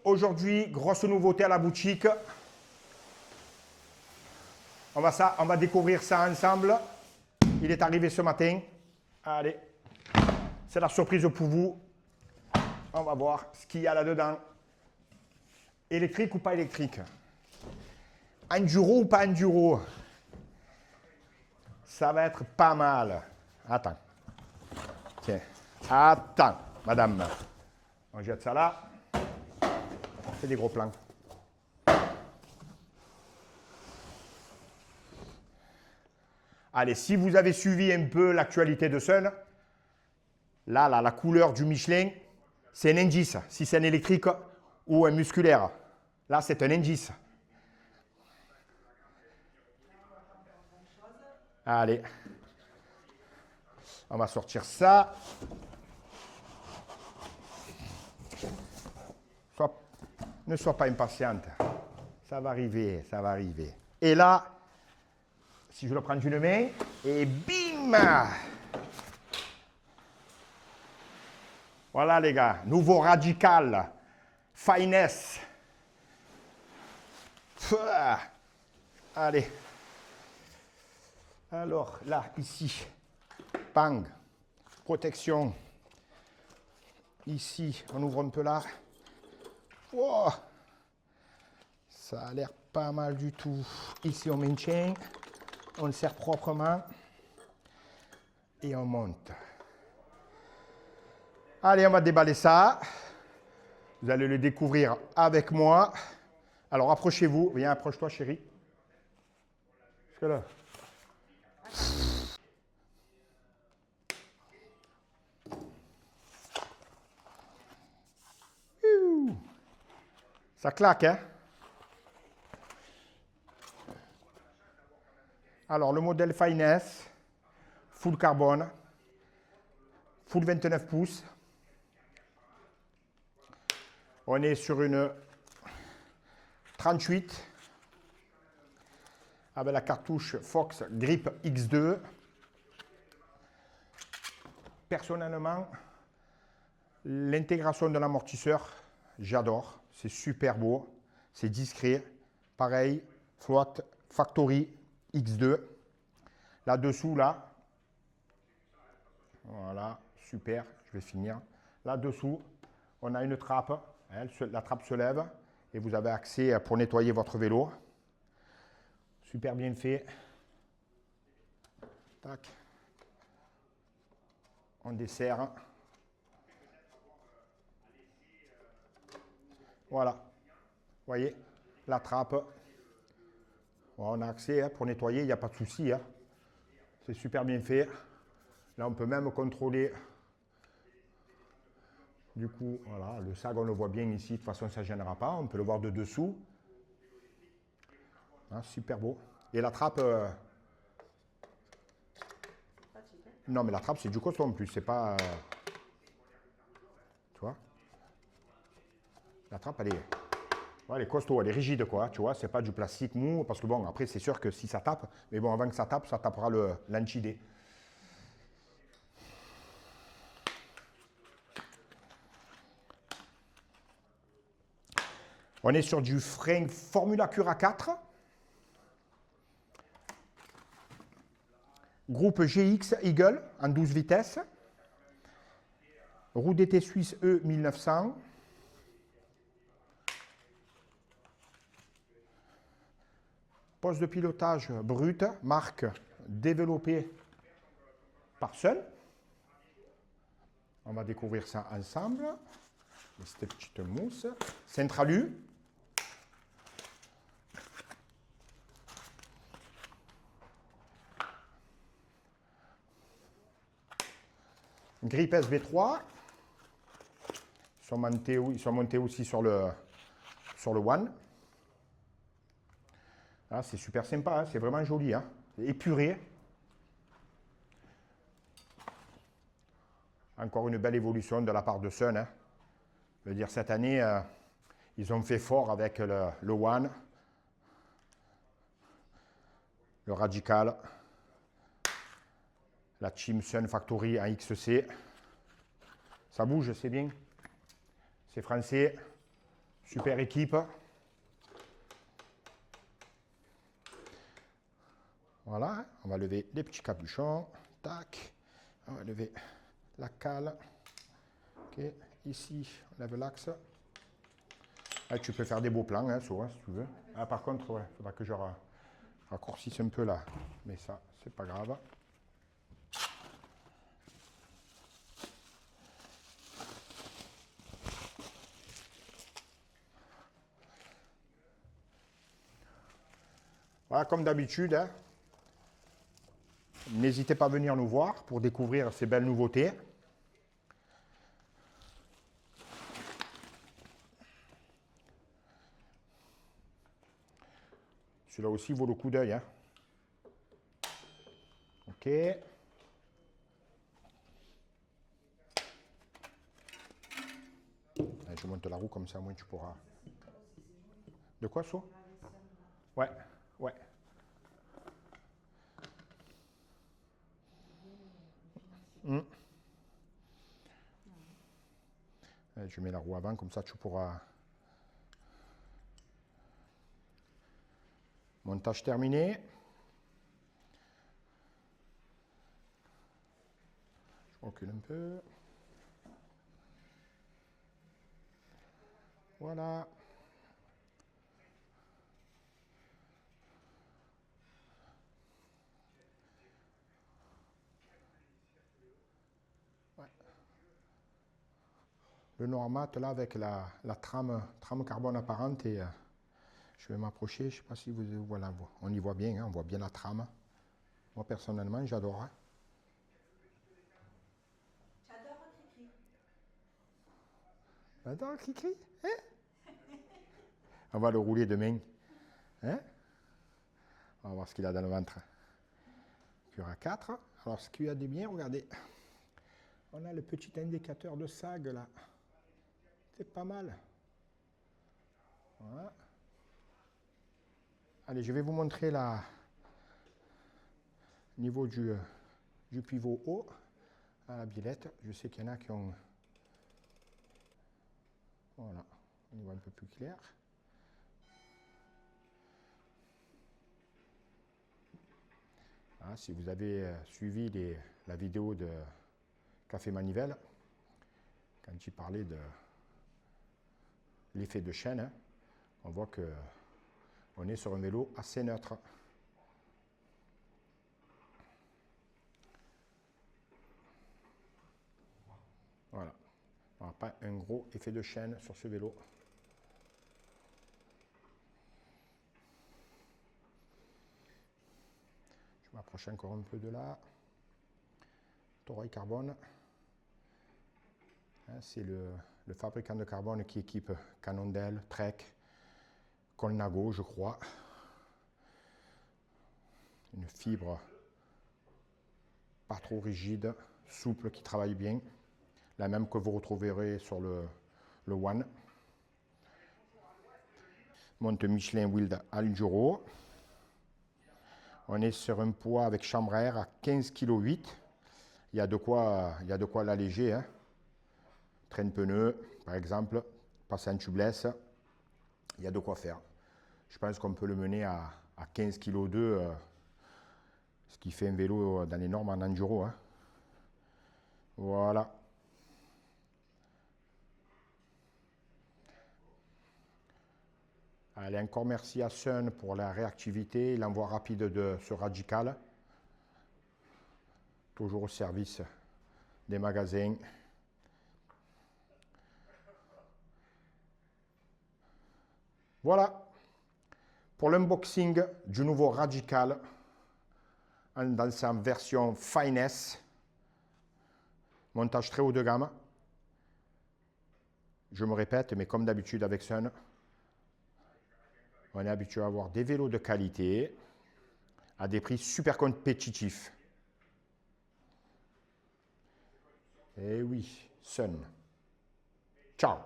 Aujourd'hui, grosse nouveauté à la boutique. On va découvrir ça ensemble. Il est arrivé ce matin. Allez, c'est la surprise pour vous. On va voir ce qu'il y a là-dedans. Électrique ou pas électrique? Enduro ou pas enduro? Ça va être pas mal. Attends. Tiens. Attends, madame. On jette ça là. C'est des gros plans. Allez, si vous avez suivi un peu l'actualité de Sun, là, la couleur du Michelin, c'est un indice. Si c'est un électrique ou un musculaire. Là, c'est un indice. Allez. On va sortir ça. Ne sois pas impatiente. Ça va arriver, ça va arriver. Et là, si je le prends d'une main, et bim! Voilà les gars, nouveau Radical, Finesse. Allez. Alors là, ici, bang, protection. Ici, on ouvre un peu là. Wow. Ça a l'air pas mal du tout. Ici, on maintient, on le serre proprement et on monte. Allez, on va déballer ça. Vous allez le découvrir avec moi. Alors, approchez-vous. Viens, approche-toi, chérie. Parce que là. Ça claque, hein? Alors, le modèle Finesse, full carbone, full 29 pouces. On est sur une 38 avec la cartouche Fox Grip X2. Personnellement, l'intégration de l'amortisseur, j'adore. C'est super beau, c'est discret. Pareil, Float Factory X2. Là-dessous, là, voilà, super, je vais finir. Là-dessous, on a une trappe. La trappe se lève et vous avez accès pour nettoyer votre vélo. Super bien fait. Tac. On desserre. Voilà. Vous voyez, la trappe. On a accès pour nettoyer, il n'y a pas de souci. C'est super bien fait. Là, on peut même contrôler. Du coup, voilà, le sag, on le voit bien ici. De toute façon, ça ne gênera pas. On peut le voir de dessous. Super beau. Et la trappe... Non, mais la trappe, c'est du coton en plus. C'est pas... Tu vois? La trappe, elle est costaud, elle est rigide, quoi. Tu vois, c'est pas du plastique mou. Parce que bon, après, c'est sûr que si ça tape... Mais bon, avant que ça tapera l'anti-dé. On est sur du frein Formula Cura 4. Groupe GX Eagle en 12 vitesses. Roue d'été suisse E 1900. Poste de pilotage brut, marque développée par Sun. On va découvrir ça ensemble. Cette petite mousse. Centralu. Grip SV3. Ils sont montés aussi sur le One. Ah, c'est super sympa, hein, c'est vraiment joli. Hein, épuré. Encore une belle évolution de la part de Sun. Hein. Je veux dire, cette année, ils ont fait fort avec le One, le Radical, la Team Sun Factory en XC. Ça bouge, c'est bien. C'est français. Super équipe. Voilà, on va lever les petits capuchons. Tac. On va lever la cale. Ok, ici, on lève l'axe. Ah, tu peux faire des beaux plans, hein, si tu veux. Ah, par contre, il faudra que je raccourcisse un peu là. Mais ça, c'est pas grave. Voilà, comme d'habitude, hein, n'hésitez pas à venir nous voir pour découvrir ces belles nouveautés. Celui-là aussi vaut le coup d'œil. Hein. Ok. Allez, je monte la roue comme ça, au moins tu pourras. De quoi, ça? Ouais, ouais. Allez, je mets la roue avant, comme ça tu pourras. Montage terminé. Je recule un peu. Voilà. Ouais. Le noir mat là avec la trame carbone apparente et je vais m'approcher, je ne sais pas si vous voilà, on y voit bien, hein, on voit bien la trame. Moi personnellement j'adore. Hein. J'adore Cricri. J'adore Cricri, hein? On va le rouler demain. Hein? On va voir ce qu'il a dans le ventre. Cura 4. Alors ce qu'il y a de bien, regardez. On a le petit indicateur de sag là. C'est pas mal. Voilà. Allez, je vais vous montrer le niveau du pivot haut à la biellette. Je sais qu'il y en a qui ont... Voilà, on y voit un peu plus clair. Ah, si vous avez suivi la vidéo de Café Manivelle, quand il parlait de l'effet de chaîne, hein, on voit qu'on est sur un vélo assez neutre. Voilà, on n'a pas un gros effet de chaîne sur ce vélo. Je m'approche encore un peu de là. Torail carbone. Hein, c'est le fabricant de carbone qui équipe Cannondale, Trek, Colnago, je crois. Une fibre pas trop rigide, souple, qui travaille bien. La même que vous retrouverez sur le One. Monte Michelin Wild Alduro. On est sur un poids avec chambre à air à 15,8 kg. Il y a de quoi l'alléger. Hein. Traîne pneu, par exemple, passer en tubeless. Il y a de quoi faire. Je pense qu'on peut le mener à 15,2 kg, ce qui fait un vélo dans les normes en enduro. Hein. Voilà. Allez, encore merci à Sun pour la réactivité, l'envoi rapide de ce Radical. Toujours au service des magasins. Voilà pour l'unboxing du nouveau Radical dans sa version Finesse. Montage très haut de gamme. Je me répète, mais comme d'habitude avec Sun, on est habitué à avoir des vélos de qualité à des prix super compétitifs. Eh oui, Sun. Ciao.